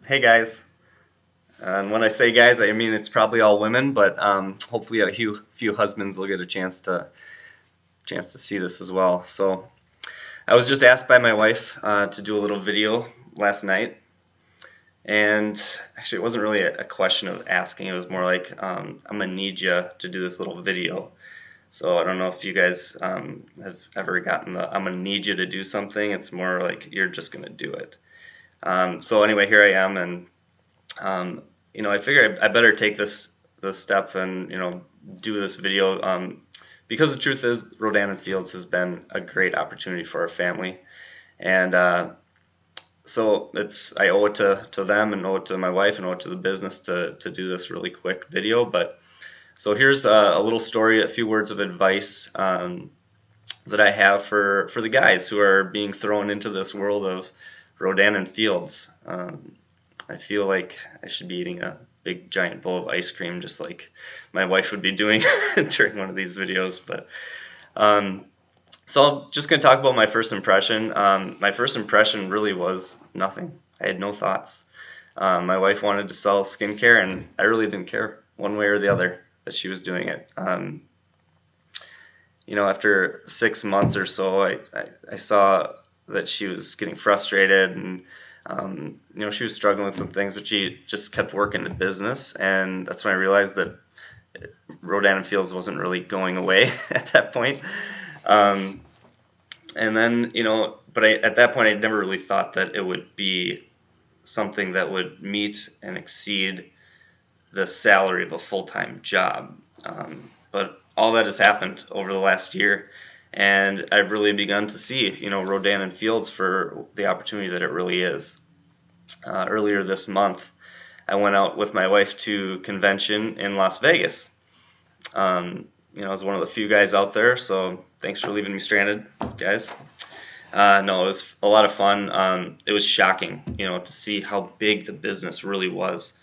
Hey guys, and when I say guys, I mean it's probably all women, but hopefully a few husbands will get a chance to see this as well. So I was just asked by my wife to do a little video last night, and actually it wasn't really a question of asking. It was more like I'm gonna need you to do this little video. So I don't know if you guys have ever gotten the I'm gonna need you to do something. It's more like you're just gonna do it. So anyway, here I am, and um, I figure I better take this step and do this video because the truth is Rodan and Fields has been a great opportunity for our family, and so I owe it to them and owe it to my wife and owe it to the business to do this really quick video. But so here's a little story, a few words of advice that I have for the guys who are being thrown into this world of Rodan and Fields. I feel like I should be eating a big giant bowl of ice cream, just like my wife would be doing during one of these videos. But so I'm just going to talk about my first impression. My first impression really was nothing. I had no thoughts. My wife wanted to sell skincare, and I really didn't care one way or the other that she was doing it. After 6 months or so, I saw that she was getting frustrated, and she was struggling with some things, but she just kept working the business, and that's when I realized that Rodan and Fields wasn't really going away at that point. And then, but at that point, I never really thought that it would be something that would meet and exceed the salary of a full-time job. But all that has happened over the last year, and I've really begun to see, Rodan and Fields for the opportunity that it really is. Earlier this month, I went out with my wife to a convention in Las Vegas. I was one of the few guys out there, so thanks for leaving me stranded, guys. No, it was a lot of fun. It was shocking, to see how big the business really was.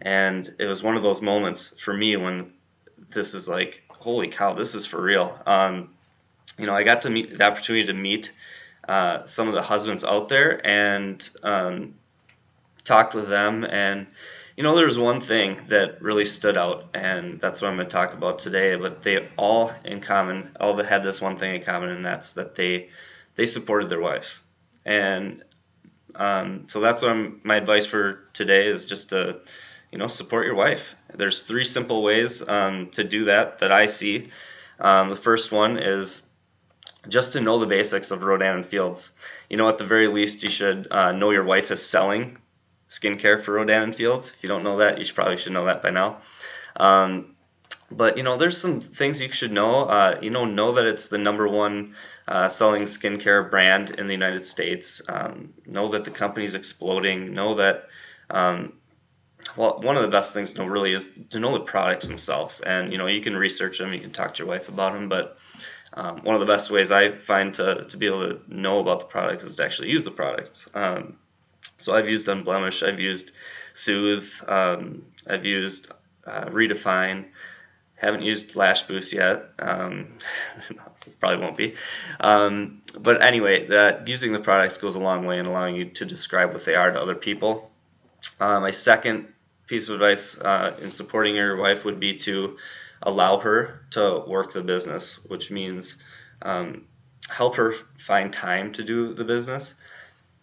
And it was one of those moments for me when this is like, holy cow, this is for real. I got to meet the opportunity to meet some of the husbands out there and talked with them. And there was one thing that really stood out, and that's what I'm going to talk about today. But they all had this one thing in common, and that's that they supported their wives. And so that's what my advice for today is, just to support your wife. There's 3 simple ways to do that I see. The first one is just to know the basics of Rodan and Fields. At the very least, you should know your wife is selling skincare for Rodan and Fields. If you don't know that, you probably should know that by now. But there's some things you should know. Know that it's the #1 selling skincare brand in the United States. Know that the company's exploding. Know that one of the best things to know really is to know the products themselves. And you can research them, you can talk to your wife about them, but one of the best ways I find to be able to know about the products is to actually use the products. So I've used Unblemished, I've used Soothe, I've used Redefine. Haven't used Lash Boost yet. Probably won't be. But anyway, using the products goes a long way in allowing you to describe what they are to other people. My second piece of advice in supporting your wife would be to allow her to work the business, which means help her find time to do the business.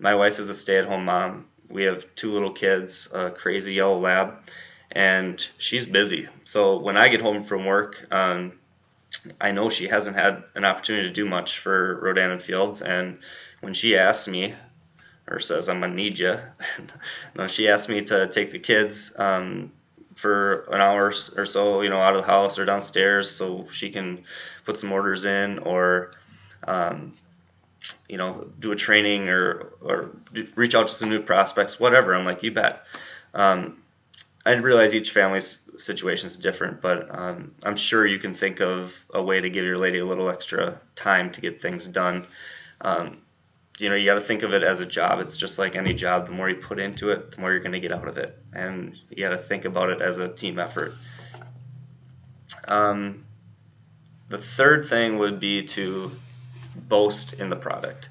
My wife is a stay-at-home mom. We have 2 little kids, a crazy yellow lab, and she's busy. So when I get home from work, I know she hasn't had an opportunity to do much for Rodan and Fields, and when she asks me, or says, I'm gonna need you, no, she asked me to take the kids for an hour or so, out of the house or downstairs so she can put some orders in, or do a training or reach out to some new prospects, whatever. I'm like, you bet. I realize each family's situation is different, but I'm sure you can think of a way to give your lady a little extra time to get things done. You got to think of it as a job. It's just like any job. The more you put into it, the more you're going to get out of it. And you got to think about it as a team effort. The third thing would be to boast in the product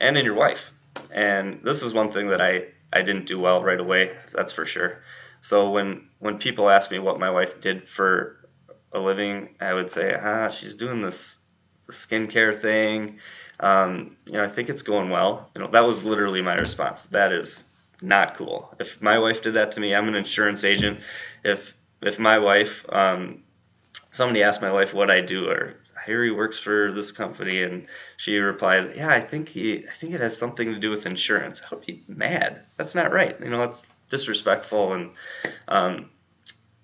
and in your wife. And this is one thing that I didn't do well right away, that's for sure. So when people ask me what my wife did for a living, I would say, she's doing this skincare thing. I think it's going well. That was literally my response. That is not cool. If my wife did that to me, I'm an insurance agent. If my wife, somebody asked my wife what I do, or Harry works for this company, and she replied, "Yeah, I think it has something to do with insurance." I would be mad. That's not right. That's disrespectful. And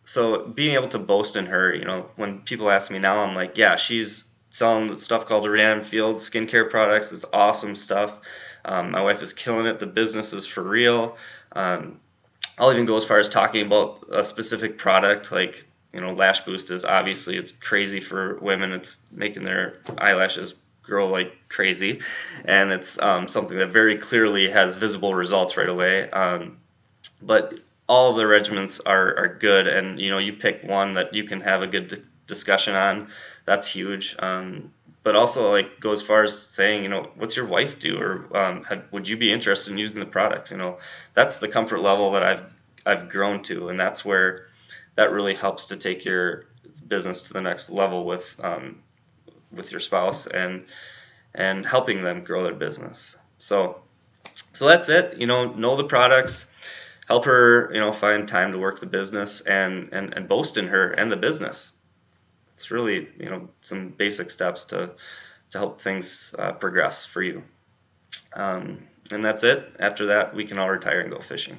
so being able to boast in her, when people ask me now, I'm like, yeah, she's selling the stuff called Random Fields skincare products. It's awesome stuff. My wife is killing it. The business is for real. I'll even go as far as talking about a specific product, like Lash Boost is obviously, it's crazy for women. It's making their eyelashes grow like crazy, and it's something that very clearly has visible results right away. But all the regimens are good, and you pick one that you can have a good discussion on. That's huge. But also, like, go as far as saying, what's your wife do, or would you be interested in using the products? That's the comfort level that I've grown to, and that's where that really helps to take your business to the next level with your spouse and helping them grow their business. So that's it. Know the products, help her, find time to work the business, and boast in her and the business. It's really, some basic steps to help things progress for you. And that's it. After that, we can all retire and go fishing.